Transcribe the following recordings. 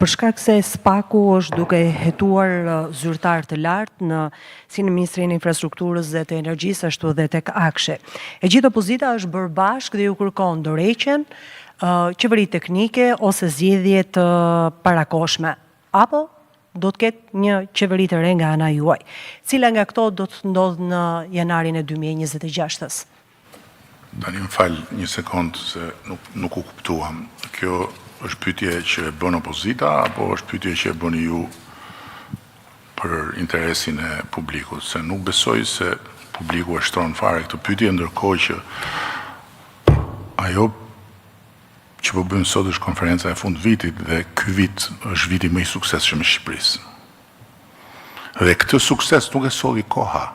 Për shkak se SPAK-u është duke hetuar zyrtar të lartë si në Ministrinë e Infrastrukturës dhe të Energjisë, ashtu edhe tek Akshi. E gjithë opozita është bërë bashkë dhe ju kërkon dorëheqjen, qeveri teknike ose zgjedhje të parakoshme, apo do të ketë një qeveri të re nga ana juaj. Cila nga këto do të ndodhë në janarin e 2026-s? Tani më fal një sekond se nuk u kuptuam. Kjo është pyetje që bën opozita apo është pyetje që bëni ju për interesin e publikut? Se nuk besoj se publiku e shtron fare këtë pyetje, ndërkohë që ajo që po bëjmë sot është konferenca e fund vitit dhe ky vit është viti më i suksesshëm i Shqipërisë. Dhe këtë sukses nuk e solli koha.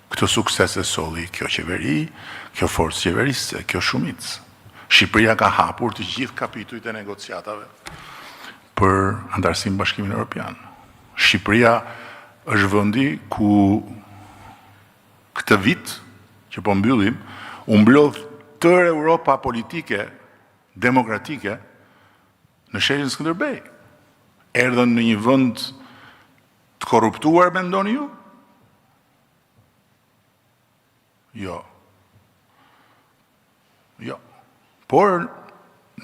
Këtë sukses e solli kjo qeveri, kjo forcë qeverisë, kjo shumicë. Shqipëria ka hapur të gjithë kapitujt e negociatave për antarësim në Bashkimin Evropian. Shqipëria është vendi ku këtë vit që po mbyllim, u mblodh tërë Europa politike, demokratike në sheshin Skënderbej. Erdhën në një vend të korruptuar, mendoni ju? Jo. Por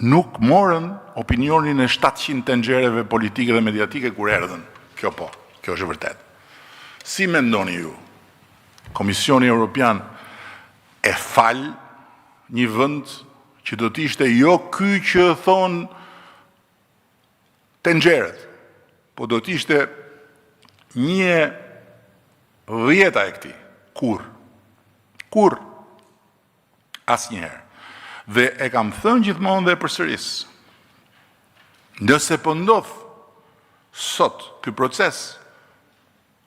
nuk morën opinionin e 700 tenxhereve politike dhe mediatike kur erdhën. Kjo është vërtet. Si mendoni ju? Komisioni Evropian e fal një vend që do të ishte jo ky që thon tenxheret, po do të ishte 1/10 e këtij. Kur? Asnjëherë. Dhe e kam thënë gjithmonë dhe përsëris. Nëse po ndodh sot ky proces,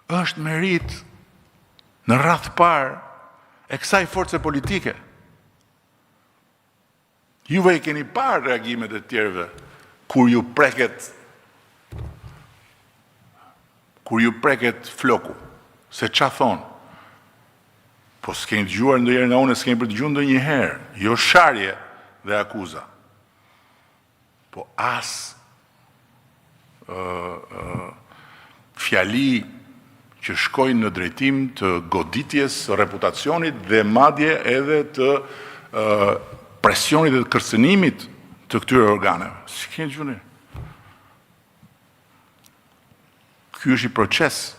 është merit në radhë parë e kësaj force politike. Juve i keni parë reagimet e tjerëve kur ju preket floku, se ç'a thonë. Po s'keni dëgjuar ndonjëherë nga unë, s'keni për dëgjuar ndonjëherë, jo sharje dhe akuza. Po as fjali që shkojnë në drejtim të goditjes reputacionit dhe madje edhe të presionit dhe të kërcënimit të këtyre organeve. S'keni dëgjuar. Ky është i proces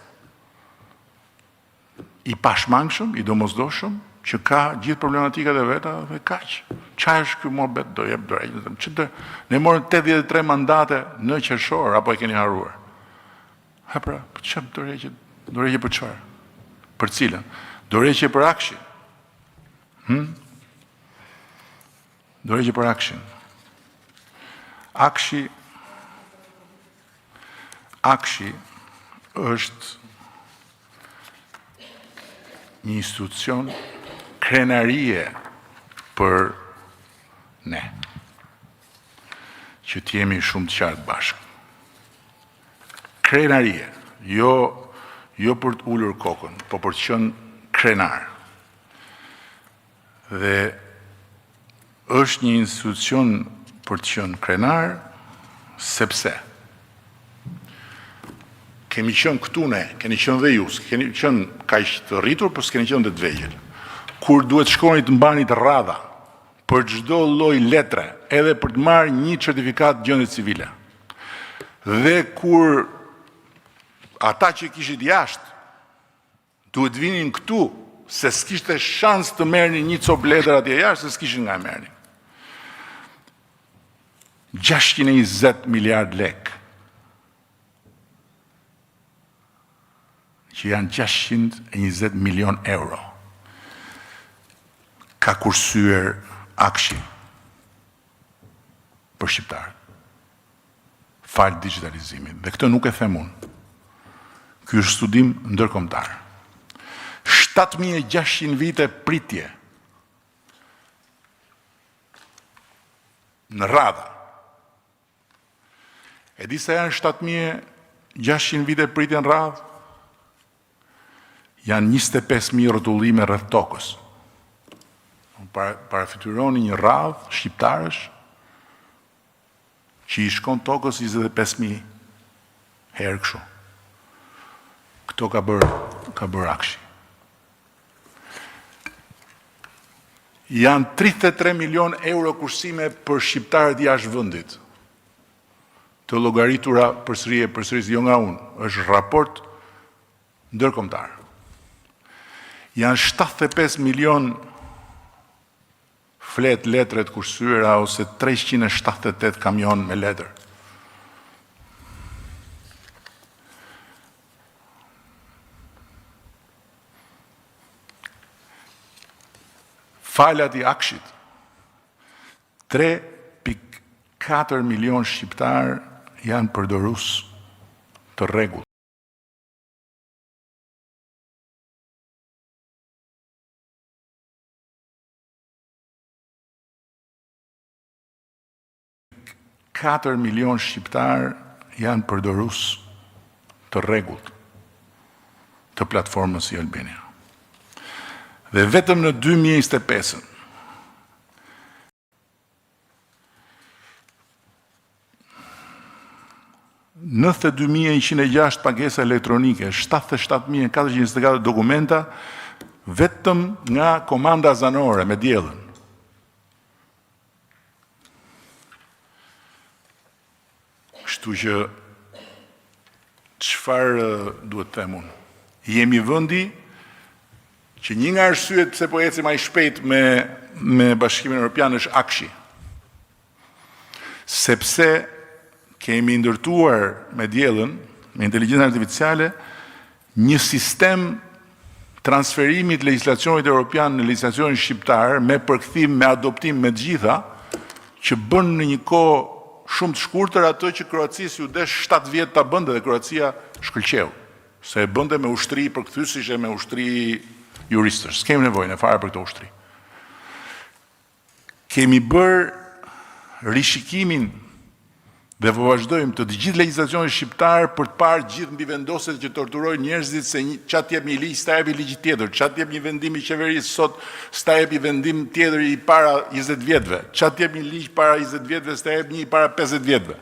i pashmangshëm, i domosdoshëm, që ka gjithë problematikat e veta dhe kaq. Qa është ky mohabet do jep dorëheqje? Ne morën 83 mandate në qershor, apo e keni harruar? Ha pra, çfarë dorëheqje? Dorëheqje për çfarë? Për cilën? Dorëheqje për Akshin. Dorëheqje për Akshin. Akshi është një institucion krenarie për ne, që t'jemi shumë të qartë bashkë. Krenarie, jo për të ullur kokën, po për të qenë krenar. Dhe është një institucion për të qenë krenar, sepse kemi qenë këtu ne, keni qenë dhe ju, keni qenë kaq të rritur, por s'keni qenë dhe të vegjël. Kur duhet shkoni të mbani të radha për çdo lloj letre, edhe për të marrë një certifikat gjendje civile. Dhe kur ata që kishit jashtë duhet vinin këtu, se s'kishte shans të merrni një cop letër atje jashtë, se s'kishin nga e merrni. 620 miliard lek. Që janë 620 milion euro, ka kursyer Akshi për shqiptarët, falë digitalizimit. Dhe këtë nuk e them unë. Ky është studim ndërkombëtar. 7600 vite pritje në radha. E di sa janë 7600 vite pritje në radhë? Janë 25.000 rrotullime rreth tokës. Parafytyroni një radhë shqiptarësh që i shkon tokës 25.000 herë kështu. Këto ka bërë Akshi. Janë 33 milion euro kursime për shqiptarët jashtë vendit. Të llogaritura përsëris jo nga unë, është raport ndërkombëtar. Janë 75 milion flet letret kursyera ose 378 kamion me letër. Falat i Akshit, 3.4 milion shqiptar janë përdorus të rregullt. $4 milion shqiptar janë përdorus të rregullt të platformës i Albania. Dhe vetëm në 2025 92.106 pagesa elektronike, 77.424 dokumenta, vetëm nga komanda zanore me diellën. Kështu që çfarë duhet të them unë? Jemi vendi që një nga arsyet pse po ecim aq shpejt me Bashkimin Evropian është Akshi. Sepse kemi ndërtuar me diellën, me inteligjencën artificiale, një sistem transferimit legislacionit evropian në legislacionin shqiptar me përkthim, me adoptim me të gjitha, që bën në një kohë shumë të shkurtër atë që Kroacisë u desh 7 vjet ta bënte dhe Kroacia shkëlqeu, se e bënte me ushtri përkthyesishe, me ushtri juristësh. S'kemi nevojë ne fare për këtë ushtri. Kemi bërë rishikimin dhe po vazhdojmë të gjithë legjislacionit shqiptar për të parë gjithë mbivendosjet që torturojnë njerëzit, se çat jep një ligj, sta jepi ligj tjetër, çat jep një vendim i qeverisë sot, sta jepi vendim tjetër i para 20 vjetëve, çat jep një ligj para 20 vjetëve, sta jep një i para 50 vjetëve.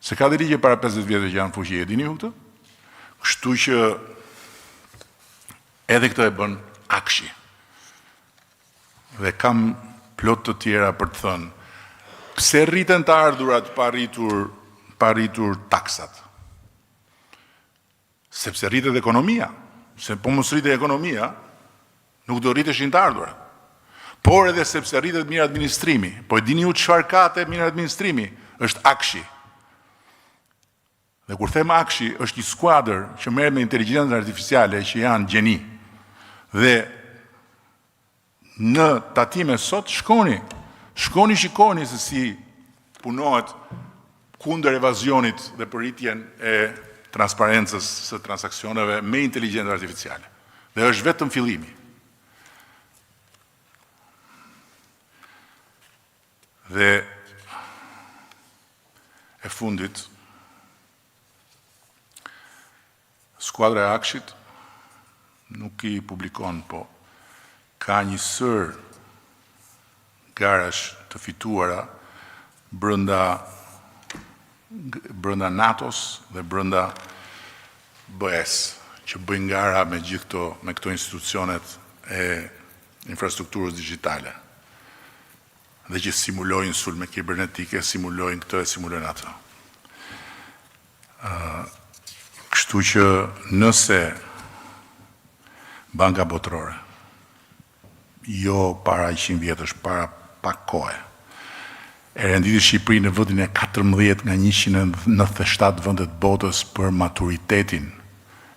Se ka dhe ligje para 50 vjetëve që janë fuqi, e dini ju këtë? Kështu që edhe këtë e bën Akshi. Dhe kam plot të tjera për të thënë. Pse rriten të ardhurat pa rritur taksat? Sepse rritet ekonomia. Se po mos rritet ekonomia, nuk do rriteshin të ardhurat. Por edhe sepse rritet mirë administrimi. Po e dini ju çfarë ka te mirë administrimi? Është Akshi. Dhe kur them Akshi, është një skuadër që merret me inteligjencën artificiale që janë gjeni. Dhe në tatime sot shkoni shikoni se si punohet kundër evazionit dhe përritjen e transparencës së transaksioneve me inteligjencë artificiale. Dhe është vetëm fillimi. Dhe e fundit, skuadra e Akshit nuk i publikon, po ka një sër garash të fituara brenda NATO-s dhe brenda BE-s, që bëjnë gara me këto institucionet e infrastrukturës digjitale. Dhe që simulojnë sulme kibernetike, simulojnë këtë e simulojnë atë. Kështu që nëse Banka Botërore, jo para 100 vjetësh, para pak kohë, e renditi Shqipërinë në vendin e 14 nga 197 vendet botës për maturitetin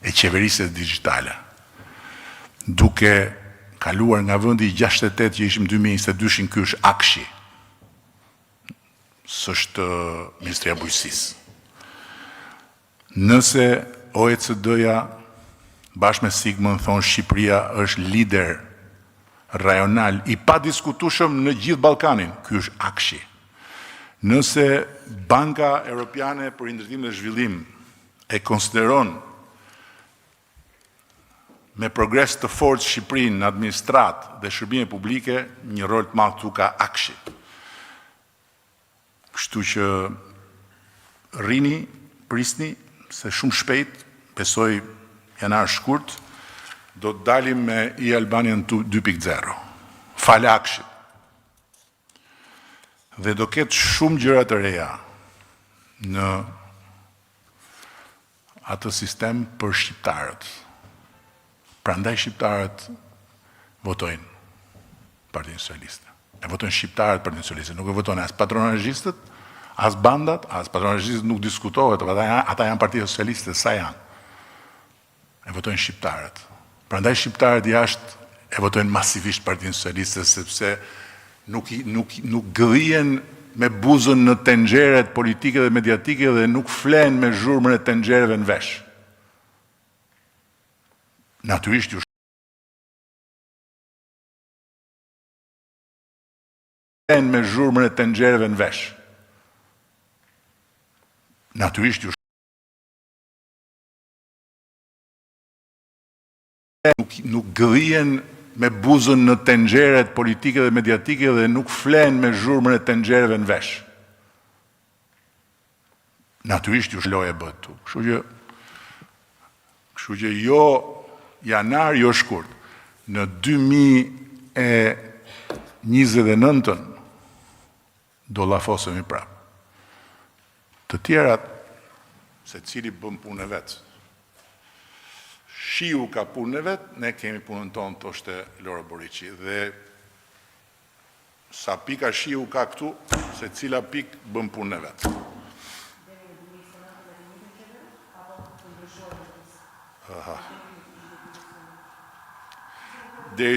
e qeverisjes digjitale, duke kaluar nga vendi 68 që ishim 2022, ky është Akshi, s'është Ministria e Bujqësisë. Nëse OECD-ja bashkë me Sigmund thonë Shqipëria është lider rajonal i pa diskutueshëm në gjithë Ballkanin, ky është Akshi. Nëse Banka Evropiane për Ndërtim dhe Zhvillim e konsideron me progres të fortë Shqipërinë në administratë dhe shërbime publike, një rol të madh këtu ka Akshi. Kështu që rrini, prisni, se shumë shpejt, besoj janar shkurt, do të dalim me e-Albanian 2.0, falakshit. Dhe do ketë shumë gjëra të reja në atë sistem për shqiptarët. Prandaj shqiptarët votojnë Partinë Socialiste. E votojnë shqiptarët Partinë Socialiste, nuk e votojnë as patronazhistët, as bandat, as patronazhistët nuk diskutohet, ata janë Partia Socialiste, sa janë. E votojnë shqiptarët. Prandaj shqiptarët jashtë e votojnë masivisht Partinë Socialiste, sepse nuk gëdhien me buzën në tenxheret politike dhe mediatike dhe nuk flen me zhurmën e tenxhereve në vesh. Natyrisht ju flen me zhurmën e tenxhereve në vesh. Natyrisht ju nuk gëdhien me buzën në tenxheret politike dhe mediatike dhe nuk flen me zhurmën e tenxhereve në vesh. Natyrisht ju shloje bët tu. Kështu që jo janar, jo shkurt. Në 2029 do llafosemi prapë. Të tjerat, se cili bën punë e vetë. Shiu ka punën e vetë, ne kemi punën tonë, thoshte Loro Boriqi. Dhe sa pika shiu ka këtu, se cila pik bën punën e vetë. Deri